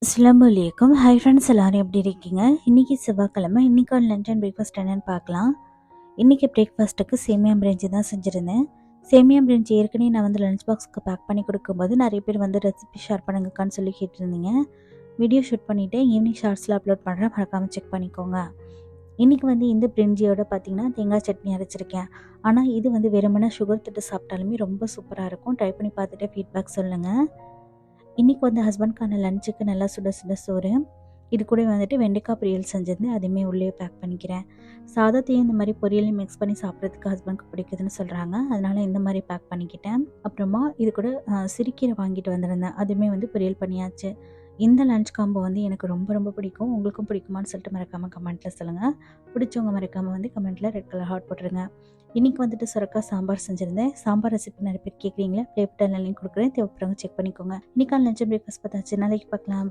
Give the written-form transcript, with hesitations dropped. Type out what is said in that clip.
அஸ்ஸலாமு அலைக்கும். Hi friends, எல்லாரும் எப்படி இருக்கீங்க? இன்றைக்கி செவ்வாய்க்கிழமை. இன்றைக்கான லஞ்ச் அண்ட் பிரேக்ஃபாஸ்ட் என்னென்னு பார்க்கலாம். இன்றைக்கி பிரேக்ஃபாஸ்ட்டுக்கு சேமியா பிரிஞ்சி தான் செஞ்சுருந்தேன். சேமியா பிரிஞ்சி ஏற்கனவே நான் வந்து லஞ்ச் பாக்ஸ்க்கு பேக் பண்ணி கொடுக்கும்போது நிறைய பேர் வந்து ரெசிபி ஷேர் பண்ணுங்கக்கான்னு சொல்லி கேட்டிருந்தீங்க. வீடியோ ஷூட் பண்ணிவிட்டு ஈவினிங் ஷார்ட்ஸில் அப்லோட் பண்ணுறேன், மறக்காமல் செக் பண்ணிக்கோங்க. இன்றைக்கி வந்து இந்த பிரிஞ்சியோட பார்த்திங்கன்னா தேங்காய் சட்னி அரைச்சிருக்கேன். ஆனால் இது வந்து வெறுமனே சுகர் தொட்டு சாப்பிட்டாலுமே ரொம்ப சூப்பராக இருக்கும். ட்ரை பண்ணி பார்த்துட்டு ஃபீட்பேக் சொல்லுங்கள். இன்றைக்கி வந்து ஹஸ்பண்ட்கான லஞ்சுக்கு நல்லா சுட சுட சோறு, இது கூட வந்துட்டு வெண்டைக்காய் பொரியல் செஞ்சிருந்தேன், அதையுமே உள்ளே பேக் பண்ணிக்கிறேன். சாதத்தையும் இந்த மாதிரி பொரியலையும் மிக்ஸ் பண்ணி சாப்பிட்றதுக்கு ஹஸ்பண்ட்க்கு பிடிக்குதுன்னு சொல்கிறாங்க, அதனால் இந்த மாதிரி பேக் பண்ணிக்கிட்டேன். அப்புறமா இது கூட சிறுக்கீரை வாங்கிட்டு வந்திருந்தேன், அதுவுமே வந்து பொரியல் பண்ணியாச்சு. இந்த லஞ்ச் காம்போ வந்து எனக்கு ரொம்ப ரொம்ப பிடிக்கும். உங்களுக்கும் பிடிக்குமான்னு சொல்லிட்டு மறக்காமல் கமெண்ட்டில் சொல்லுங்கள். பிடிச்சவங்க மறக்காமல் வந்து கமெண்ட்டில் ரெட் கலர் ஹார்ட் போட்டுருங்க. இன்றைக்கி வந்துட்டு சுரக்காய் சாம்பார் செஞ்சுருந்தேன். சாம்பார் ரெசிபி நிறைய பேர் கேட்குறீங்களா, ப்ளே பட்டனில் லிங்க் கொடுக்குறேன், தேவைப்படுறவங்க செக் பண்ணிக்கோங்க. இன்றைக்கான லஞ்ச் பிரேக்ஃபாஸ்ட் பார்த்தாச்சு. நாளைக்கு பார்க்கலாம்.